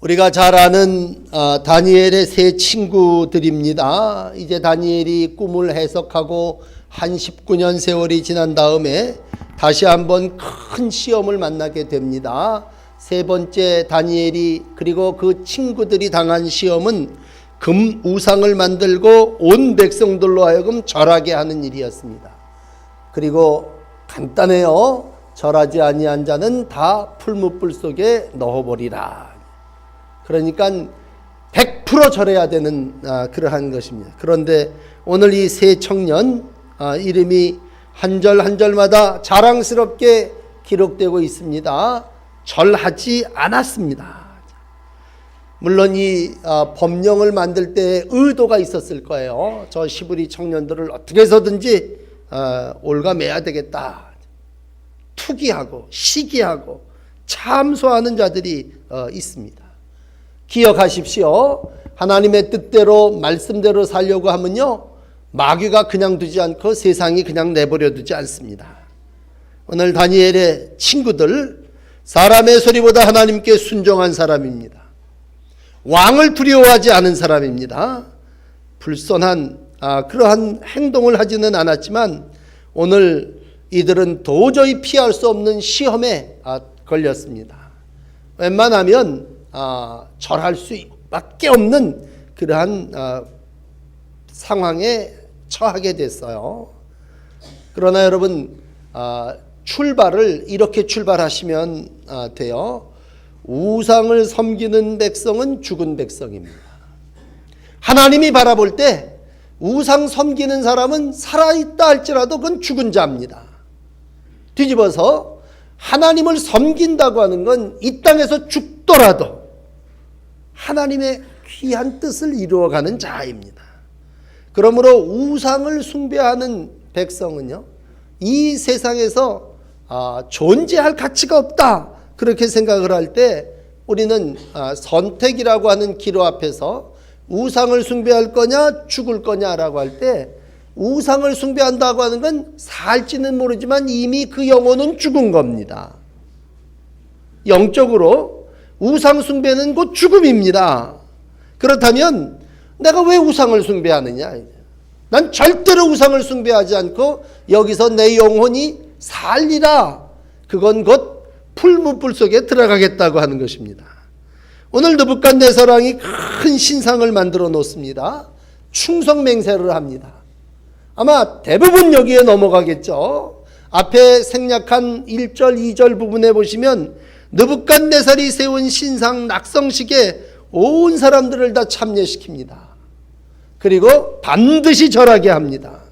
우리가 잘 아는 다니엘의 세 친구들입니다. 이제 다니엘이 꿈을 해석하고 한 19년 세월이 지난 다음에 다시 한번 큰 시험을 만나게 됩니다. 세 번째 다니엘이 그리고 그 친구들이 당한 시험은 금 우상을 만들고 온 백성들로 하여금 절하게 하는 일이었습니다. 그리고 간단해요. 절하지 아니한 자는 다 풀무불 속에 넣어버리라. 그러니까 100% 절해야 되는 그러한 것입니다. 그런데 오늘 이 세 청년 이름이 한 절 한 절마다 자랑스럽게 기록되고 있습니다. 절하지 않았습니다. 물론 이 법령을 만들 때 의도가 있었을 거예요. 저 시브리 청년들을 어떻게 해서든지 올가매야 되겠다. 투기하고 시기하고 참소하는 자들이 있습니다. 기억하십시오. 하나님의 뜻대로 말씀대로 살려고 하면요, 마귀가 그냥 두지 않고 세상이 그냥 내버려 두지 않습니다. 오늘 다니엘의 친구들, 사람의 소리보다 하나님께 순종한 사람입니다. 왕을 두려워하지 않은 사람입니다. 불손한 그러한 행동을 하지는 않았지만 오늘 이들은 도저히 피할 수 없는 시험에 걸렸습니다. 웬만하면 절할 수밖에 없는 그러한 상황에 처하게 됐어요. 그러나 여러분, 출발을 이렇게 출발하시면 돼요. 우상을 섬기는 백성은 죽은 백성입니다. 하나님이 바라볼 때 우상 섬기는 사람은 살아있다 할지라도 그건 죽은 자입니다. 뒤집어서 하나님을 섬긴다고 하는 건 이 땅에서 죽더라도 하나님의 귀한 뜻을 이루어가는 자입니다. 그러므로 우상을 숭배하는 백성은요, 이 세상에서 존재할 가치가 없다, 그렇게 생각을 할 때 우리는 선택이라고 하는 기로 앞에서 우상을 숭배할 거냐 죽을 거냐라고 할 때 우상을 숭배한다고 하는 건 살지는 모르지만 이미 그 영혼은 죽은 겁니다. 영적으로 우상 숭배는 곧 죽음입니다. 그렇다면 내가 왜 우상을 숭배하느냐? 난 절대로 우상을 숭배하지 않고 여기서 내 영혼이 살리라. 그건 곧 풀무불 속에 들어가겠다고 하는 것입니다. 오늘 느부갓네살 왕이 큰 신상을 만들어 놓습니다. 충성맹세를 합니다. 아마 대부분 여기에 넘어가겠죠. 앞에 생략한 1절, 2절 부분에 보시면 느부갓네살이 세운 신상 낙성식에 온 사람들을 다 참여시킵니다. 그리고 반드시 절하게 합니다.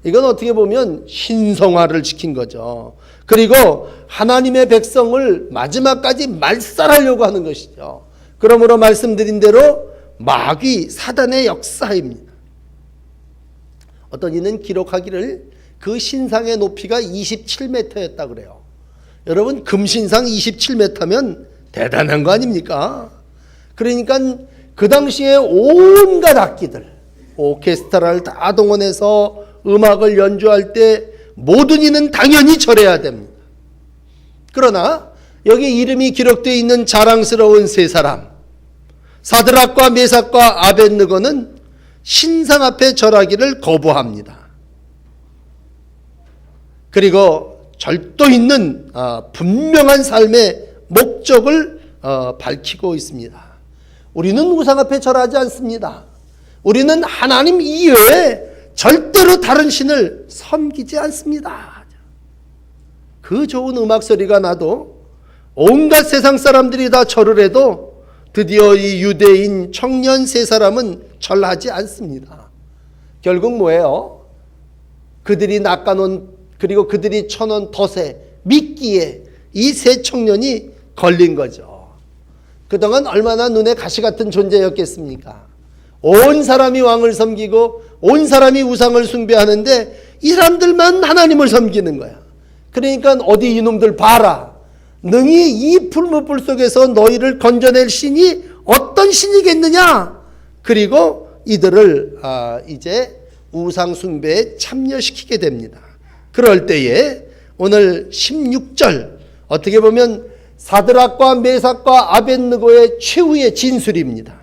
이건 어떻게 보면 신성화를 시킨 거죠. 그리고 하나님의 백성을 마지막까지 말살하려고 하는 것이죠. 그러므로 말씀드린 대로 마귀 사단의 역사입니다. 어떤 이는 기록하기를 그 신상의 높이가 27m였다 그래요. 여러분, 금신상 27m면 대단한 거 아닙니까? 그러니까 그 당시에 온갖 악기들, 오케스트라를 다 동원해서 음악을 연주할 때 모든 이는 당연히 절해야 됩니다. 그러나 여기 이름이 기록되어 있는 자랑스러운 세 사람, 사드락과 메삭과 아벳느고는 신상 앞에 절하기를 거부합니다. 그리고 절도 있는 분명한 삶의 목적을 밝히고 있습니다. 우리는 우상 앞에 절하지 않습니다. 우리는 하나님 이외에 절대로 다른 신을 섬기지 않습니다. 그 좋은 음악 소리가 나도 온갖 세상 사람들이 다 절을 해도 드디어 이 유대인 청년 세 사람은 절하지 않습니다. 결국 뭐예요? 그들이 낚아놓은, 그리고 그들이 쳐놓은 덫에, 미끼에 이 세 청년이 걸린 거죠. 그동안 얼마나 눈에 가시 같은 존재였겠습니까? 온 사람이 왕을 섬기고 온 사람이 우상을 숭배하는데 이 사람들만 하나님을 섬기는 거야. 그러니까 어디 이놈들 봐라. 능히 이 풀무불 속에서 너희를 건져낼 신이 어떤 신이겠느냐? 그리고 이들을 이제 우상 숭배에 참여시키게 됩니다. 그럴 때에 오늘 16절, 어떻게 보면 사드락과 메삭과 아벳느고의 최후의 진술입니다.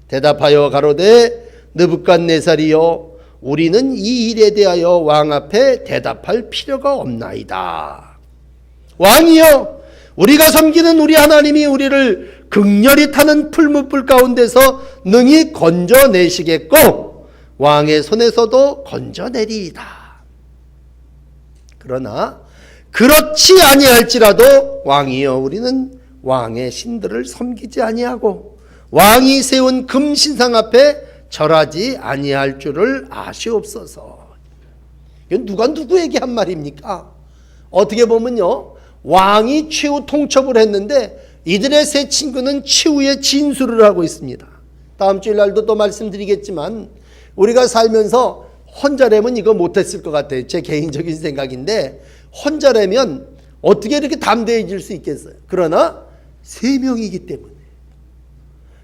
대답하여 가로되 느부갓네살이여 우리는 이 일에 대하여 왕 앞에 대답할 필요가 없나이다. 왕이여 우리가 섬기는 우리 하나님이 우리를 극렬히 타는 풀무불 가운데서 능히 건져내시겠고 왕의 손에서도 건져내리이다. 그러나 그렇지 아니할지라도 왕이여 우리는 왕의 신들을 섬기지 아니하고 왕이 세운 금신상 앞에 절하지 아니할 줄을 아시옵소서. 이건 누가 누구에게 한 말입니까? 어떻게 보면요, 왕이 최후 통첩을 했는데 이들의 세 친구는 최후의 진술을 하고 있습니다. 다음 주일 날도 또 말씀드리겠지만 우리가 살면서 혼자라면 이거 못했을 것 같아요. 제 개인적인 생각인데 혼자라면 어떻게 이렇게 담대해질 수 있겠어요? 그러나 세 명이기 때문에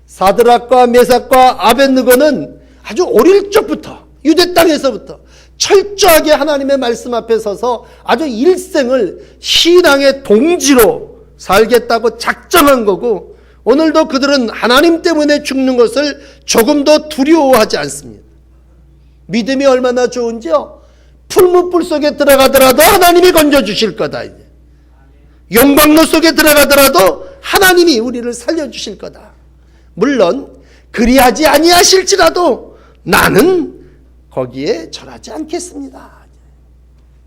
사드락과 메삭과 아벳느고는 아주 어릴 적부터 유대 땅에서부터 철저하게 하나님의 말씀 앞에 서서 아주 일생을 신앙의 동지로 살겠다고 작정한 거고 오늘도 그들은 하나님 때문에 죽는 것을 조금도 두려워하지 않습니다. 믿음이 얼마나 좋은지요. 풀무불 속에 들어가더라도 하나님이 건져주실 거다. 이제. 용광로 속에 들어가더라도 하나님이 우리를 살려주실 거다. 물론 그리하지 아니하실지라도 나는 거기에 절하지 않겠습니다.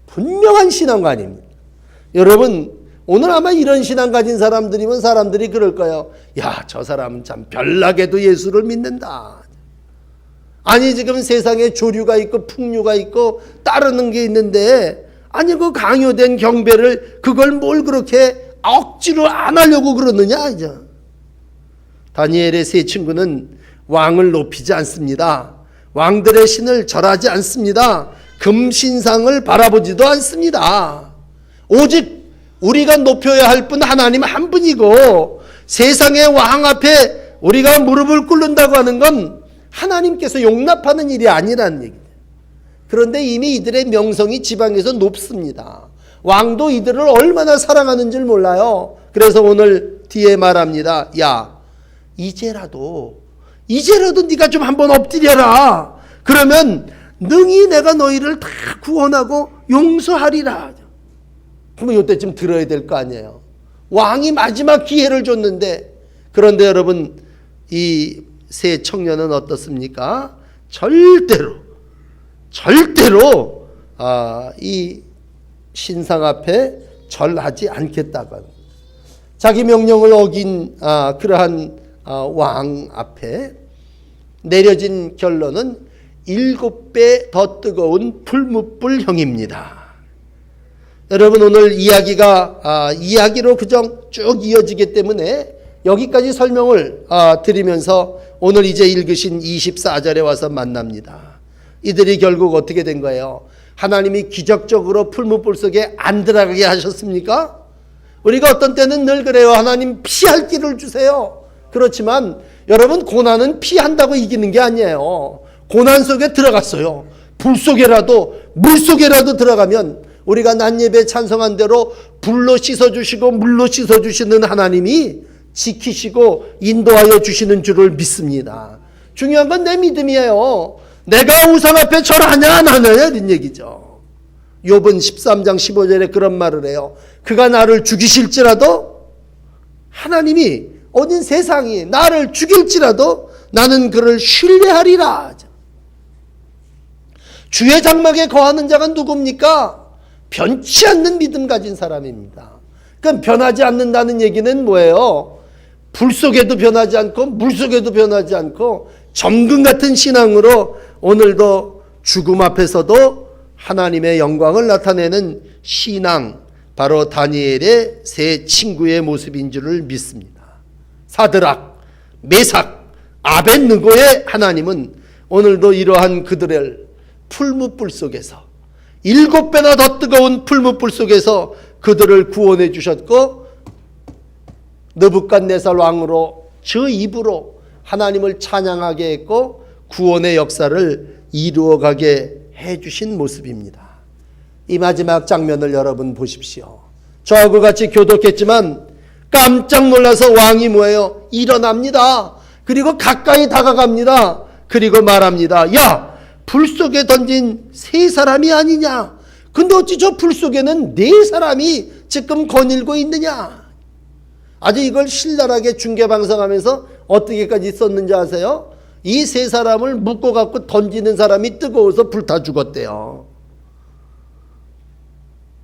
분명한 신앙관입니다. 여러분 오늘 아마 이런 신앙 가진 사람들이면 사람들이 그럴 거예요. 야, 저 사람은 참 별나게도 예수를 믿는다. 아니 지금 세상에 조류가 있고 풍류가 있고 따르는 게 있는데 아니 그 강요된 경배를 그걸 뭘 그렇게 억지로 안 하려고 그러느냐. 이제. 다니엘의 세 친구는 왕을 높이지 않습니다. 왕들의 신을 절하지 않습니다. 금신상을 바라보지도 않습니다. 오직 우리가 높여야 할 분 하나님 한 분이고 세상의 왕 앞에 우리가 무릎을 꿇는다고 하는 건 하나님께서 용납하는 일이 아니라는 얘기예요. 그런데 이미 이들의 명성이 지방에서 높습니다. 왕도 이들을 얼마나 사랑하는 줄 몰라요. 그래서 오늘 뒤에 말합니다. 야, 이제라도 네가 좀 한번 엎드려라. 그러면 능히 내가 너희를 다 구원하고 용서하리라. 그러면 이때쯤 들어야 될 거 아니에요. 왕이 마지막 기회를 줬는데 그런데 여러분 이 세 청년은 어떻습니까? 절대로 이 신상 앞에 절하지 않겠다고 합니다. 자기 명령을 어긴 그러한 왕 앞에 내려진 결론은 7배 더 뜨거운 풀무불형입니다. 여러분 오늘 이야기로 그정 쭉 이어지기 때문에 여기까지 설명을 드리면서 오늘 이제 읽으신 24절에 와서 만납니다. 이들이 결국 어떻게 된 거예요? 하나님이 기적적으로 풀무불 속에 안 들어가게 하셨습니까? 우리가 어떤 때는 늘 그래요. 하나님 피할 길을 주세요. 그렇지만 여러분 고난은 피한다고 이기는 게 아니에요. 고난 속에 들어갔어요. 불 속에라도 물 속에라도 들어가면 우리가 낮예배 찬송한 대로 불로 씻어주시고 물로 씻어주시는 하나님이 지키시고 인도하여 주시는 줄을 믿습니다. 중요한 건 내 믿음이에요. 내가 우상 앞에 절하냐 안 하냐 이런 얘기죠. 욥은 13장 15절에 그런 말을 해요. 그가 나를 죽이실지라도 하나님이 어딘 세상이 나를 죽일지라도 나는 그를 신뢰하리라. 주의 장막에 거하는 자가 누굽니까? 변치 않는 믿음 가진 사람입니다. 그럼 변하지 않는다는 얘기는 뭐예요? 불 속에도 변하지 않고 물 속에도 변하지 않고 정금 같은 신앙으로 오늘도 죽음 앞에서도 하나님의 영광을 나타내는 신앙, 바로 다니엘의 세 친구의 모습인 줄을 믿습니다. 사드락, 메삭, 아벳느고의 하나님은 오늘도 이러한 그들을 풀무불 속에서 7배나 더 뜨거운 풀무불 속에서 그들을 구원해 주셨고 느부갓네살 왕으로 저 입으로 하나님을 찬양하게 했고 구원의 역사를 이루어가게 해주신 모습입니다. 이 마지막 장면을 여러분 보십시오. 저하고 같이 교독했지만 깜짝 놀라서 왕이 뭐예요? 일어납니다. 그리고 가까이 다가갑니다. 그리고 말합니다. 야, 불 속에 던진 세 사람이 아니냐? 근데 어찌 저 불 속에는 네 사람이 지금 거닐고 있느냐? 아주 이걸 신랄하게 중계방송하면서 어떻게까지 썼는지 아세요? 이 세 사람을 묶어갖고 던지는 사람이 뜨거워서 불타 죽었대요.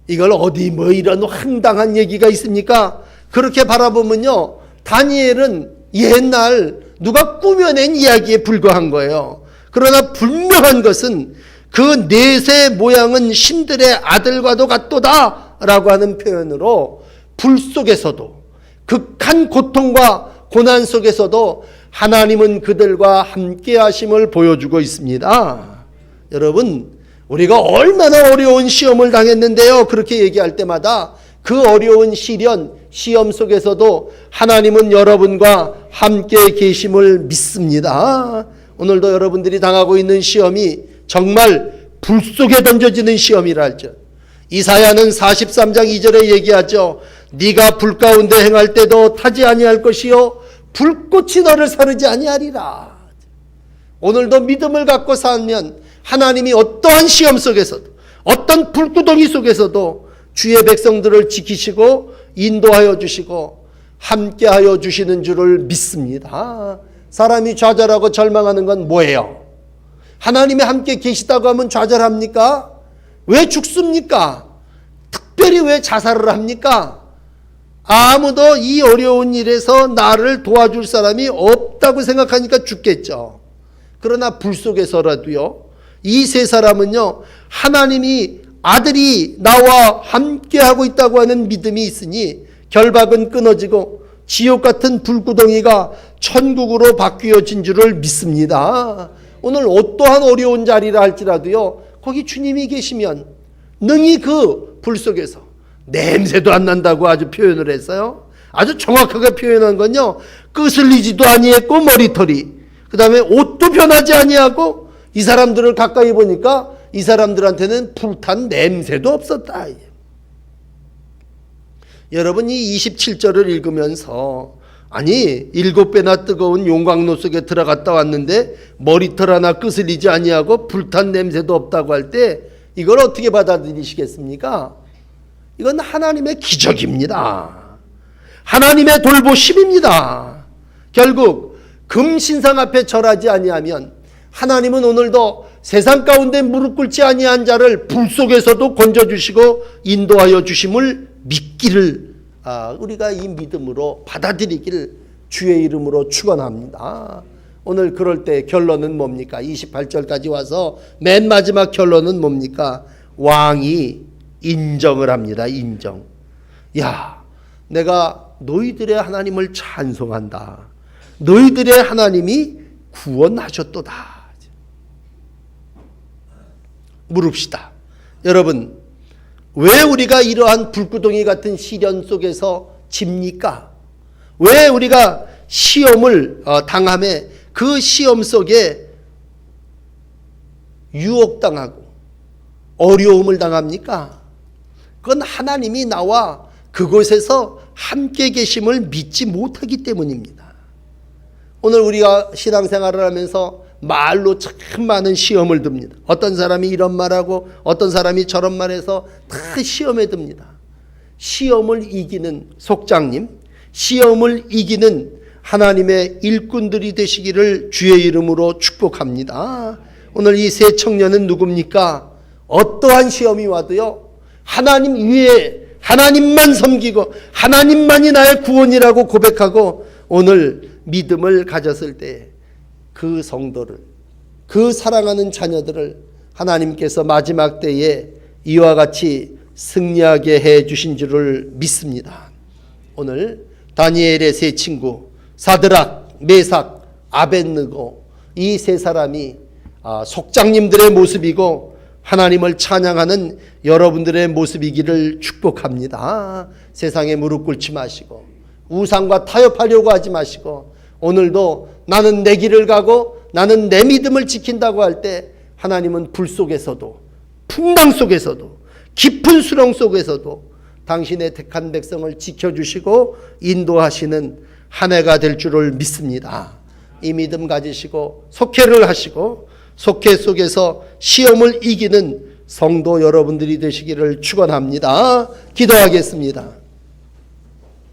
이걸 어디 뭐 이런 황당한 얘기가 있습니까? 그렇게 바라보면요, 다니엘은 옛날 누가 꾸며낸 이야기에 불과한 거예요. 그러나 분명한 것은 그 넷의 모양은 신들의 아들과도 같도다 라고 하는 표현으로 불 속에서도 극한 고통과 고난 속에서도 하나님은 그들과 함께 하심을 보여주고 있습니다. 여러분, 우리가 얼마나 어려운 시험을 당했는데요, 그렇게 얘기할 때마다 그 어려운 시험 속에서도 하나님은 여러분과 함께 계심을 믿습니다. 오늘도 여러분들이 당하고 있는 시험이 정말 불 속에 던져지는 시험이라 할죠. 이사야는 43장 2절에 얘기하죠. 네가 불 가운데 행할 때도 타지 아니할 것이요 불꽃이 너를 사르지 아니하리라. 오늘도 믿음을 갖고 살면 하나님이 어떠한 시험 속에서도 어떤 불구덩이 속에서도 주의 백성들을 지키시고 인도하여 주시고 함께하여 주시는 줄을 믿습니다. 사람이 좌절하고 절망하는 건 뭐예요? 하나님이 함께 계시다고 하면 좌절합니까? 왜 죽습니까? 특별히 왜 자살을 합니까? 아무도 이 어려운 일에서 나를 도와줄 사람이 없다고 생각하니까 죽겠죠. 그러나 불 속에서라도요, 이 세 사람은요, 하나님이 아들이 나와 함께하고 있다고 하는 믿음이 있으니 결박은 끊어지고 지옥 같은 불구덩이가 천국으로 바뀌어진 줄을 믿습니다. 오늘 어떠한 어려운 자리라 할지라도요, 거기 주님이 계시면 능히 그 불 속에서 냄새도 안 난다고 아주 표현을 했어요. 아주 정확하게 표현한 건요, 끄슬리지도 아니했고 머리털이, 그 다음에 옷도 변하지 아니하고, 이 사람들을 가까이 보니까 이 사람들한테는 불탄 냄새도 없었다. 여러분, 이 27절을 읽으면서 아니 7배나 뜨거운 용광로 속에 들어갔다 왔는데 머리털 하나 끄슬리지 아니하고 불탄 냄새도 없다고 할 때 이걸 어떻게 받아들이시겠습니까? 이건 하나님의 기적입니다. 하나님의 돌보심입니다. 결국 금신상 앞에 절하지 아니하면 하나님은 오늘도 세상 가운데 무릎 꿇지 아니한 자를 불 속에서도 건져주시고 인도하여 주심을 믿기를, 우리가 이 믿음으로 받아들이기를 주의 이름으로 축원합니다. 오늘 그럴 때 결론은 뭡니까? 28절까지 와서 맨 마지막 결론은 뭡니까? 왕이 인정을 합니다. 인정. 야, 내가 너희들의 하나님을 찬송한다. 너희들의 하나님이 구원하셨도다. 물읍시다. 여러분, 왜 우리가 이러한 불구덩이 같은 시련 속에서 집니까? 왜 우리가 시험을 당함에 그 시험 속에 유혹당하고 어려움을 당합니까? 그건 하나님이 나와 그곳에서 함께 계심을 믿지 못하기 때문입니다. 오늘 우리가 신앙생활을 하면서 말로 참 많은 시험을 듭니다. 어떤 사람이 이런 말하고 어떤 사람이 저런 말해서 다 시험에 듭니다. 시험을 이기는 속장님, 시험을 이기는 하나님의 일꾼들이 되시기를 주의 이름으로 축복합니다. 오늘 이 세 청년은 누굽니까? 어떠한 시험이 와도요, 하나님 위에 하나님만 섬기고 하나님만이 나의 구원이라고 고백하고 오늘 믿음을 가졌을 때 그 성도를, 그 사랑하는 자녀들을 하나님께서 마지막 때에 이와 같이 승리하게 해 주신 줄을 믿습니다. 오늘 다니엘의 세 친구 사드락, 메삭, 아벳느고, 이 세 사람이 속장님들의 모습이고 하나님을 찬양하는 여러분들의 모습이기를 축복합니다. 세상에 무릎 꿇지 마시고 우상과 타협하려고 하지 마시고 오늘도 나는 내 길을 가고 나는 내 믿음을 지킨다고 할 때 하나님은 불 속에서도 풍랑 속에서도 깊은 수렁 속에서도 당신의 택한 백성을 지켜주시고 인도하시는 한 해가 될 줄을 믿습니다. 이 믿음 가지시고 속회를 하시고 속회 속에서 시험을 이기는 성도 여러분들이 되시기를 축원합니다. 기도하겠습니다.